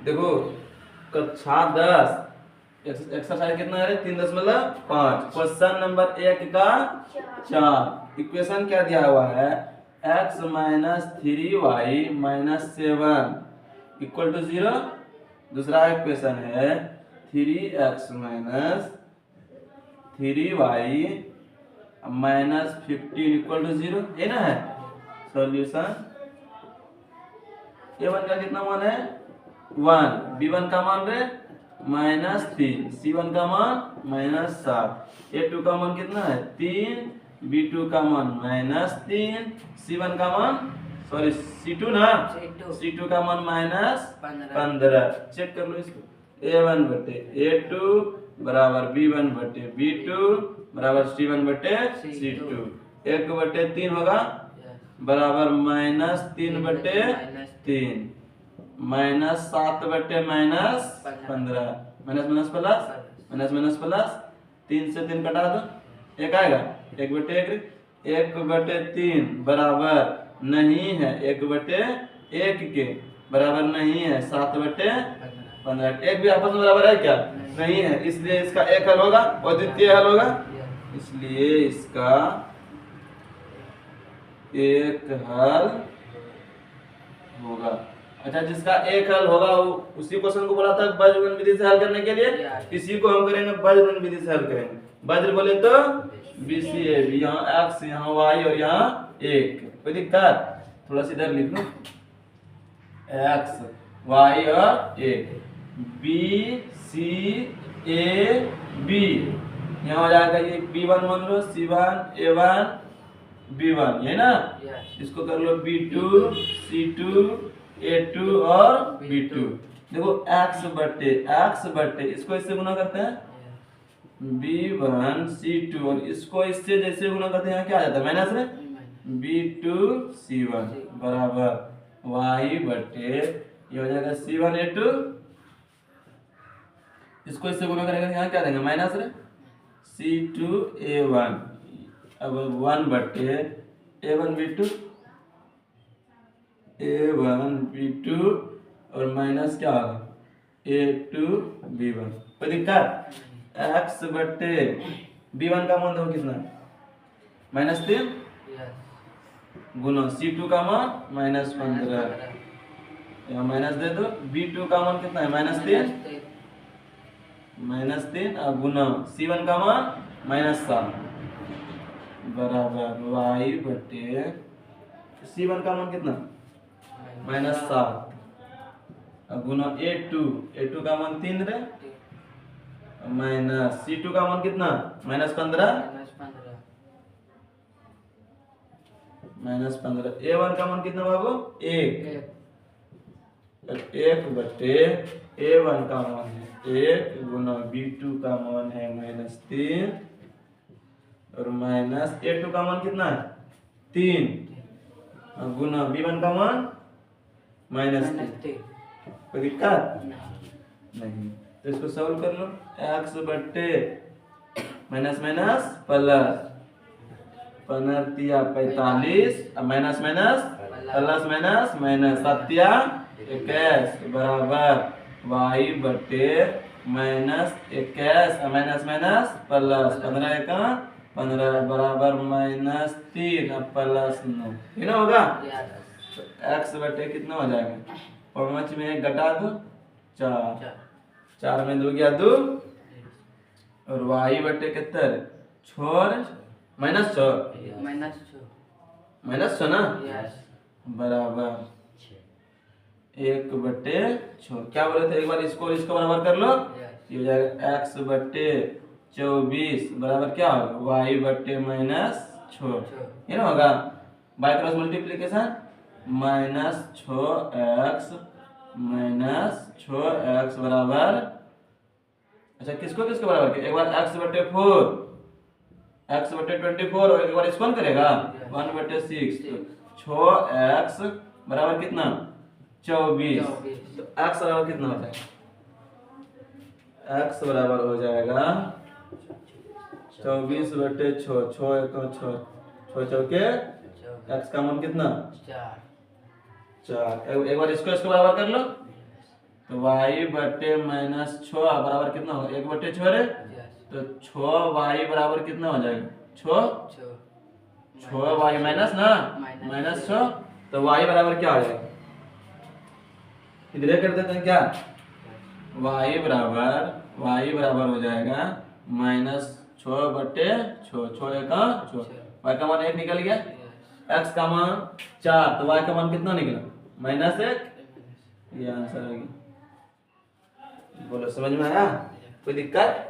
देखो कक्षा 10 एक्सरसाइज कितना है 3.5। क्वेश्चन नंबर 1 का 4। इक्वेशन क्या दिया हुआ है x minus 3y minus 7 equal to 0। दूसरा इक्वेशन है 3x minus 3y minus 15 equal to 0, ये ना है सॉल्यूशन। a1 का कितना मान है 1, b1 का मान रे -3, c1 का मान -7, a2 का मान कितना है 3, b2 का मान -3, c1 का मान सॉरी c2 ना c2 का मान -15। चेक कर लो इसको a1 बटे a2 बराबर b1 बटे b2 बराबर c1 बटे c2। 1 बटे 3 होगा बराबर -3 बटे 3 -7 बटे -15 माइनस प्लस 3 से 3 कटा दो 1 आएगा 1 बटे 1 बटे 3 बराबर नहीं है 1 बटे 1 के बराबर नहीं है 7 बटे 15। एक भी आपस में बराबर है क्या नहीं है, इसलिए इसका एक हल होगा और द्वितीय हल होगा, इसलिए इसका एक हल होगा। अच्छा जिसका एक हल होगा वो उसी क्वेश्चन को बोला था वज्रगुणन विधि से हल करने के लिए, इसी को हम करेंगे वज्रगुणन विधि से हल करेंगे। वज्र बोले तो BCAB, यहाँ x यहाँ y और यहाँ 1। कोई दिक्कत थोड़ा सा इधर लिख लो x y और 1 BCAB, यहाँ हो जाएगा ये B1 मान लो C1 A1 B1 है ना, इसको कर लो B2 C2 A2 और B2। देखो x बटे इसको इससे गुना करते हैं B1 C2 और इसको इससे जैसे गुना करते हैं यहाँ क्या आ जाता है माइनस में B2 C1 बराबर y बटे ये हो जाएगा C1 A2, इसको इससे गुना करेंगे यहाँ क्या देंगे माइनस रे C2 A1, अब 1 बटे A1 B2 और माइनस क्या होगा A2 B1। कोई दिक्कत x बटे B1 का मान देखो कितना -3 गुना C2 का मान -15, यहाँ माइनस दे दो। B2 का मान कितना है -3 और गुना C1 का मान -7 बराबर y बटे C1 का मान कितना -7 और गुना A2 का मान 3 रे माइनस C2 का मान कितना -15 A1 का मान कितना बाबू 1 बटे A1 का मान है 1 गुना B2 का मान है -3 और माइनस A2 का मान कितना है 3 गुना B1 का मान -3। कोई दिक्कत नहीं, तो इसको सॉल्व कर लो x बटे minus plus 45 minus plus Satya 21 बराबर y बटे -21 माइनस प्लस 15 बराबर -3 प्लस 9, ये ना होगा। तो x बटे कितना हो जाएगा 5 में 1 घटा दो 4 में 2 गया 2 और y बटे कितना छोड़ -6 ना बराबर 1 बटे 6। क्या बोले थे एक बार इसको बराबर कर लो, ये हो जाएगा x बटे 24 बराबर क्या होगा y बटे -6, ये ना होगा। बाय क्रॉस मल्टीप्लिकेशन -6x बराबर, अच्छा किसको बराबर किया एक बार x बटे 4 x बटे 24 और एक बार इसको करेगा 1 बटे 6, तो 6x बराबर कितना 24, तो x बराबर कितना हो जाएगा x बराबर हो जाएगा 24 बटे 6, 6 चौके x का मान कितना 4। एक बार इसको बराबर कर लो तो वाई बटे माइनस 6 बराबर कितना होगा 1/6 रे। तो 6y बराबर कितना हो जाएगा 6y माइनस ना माइनस 6। तो y बराबर क्या हो जाएगा इधर कर देते हैं क्या y बराबर हो जाएगा -6/6 6 1 6 y का मान 1 निकल गया x का मान 4 तो y का मान कितना निकला -1। ये आंसर है। बोलो समझ में आया कोई दिक्कत।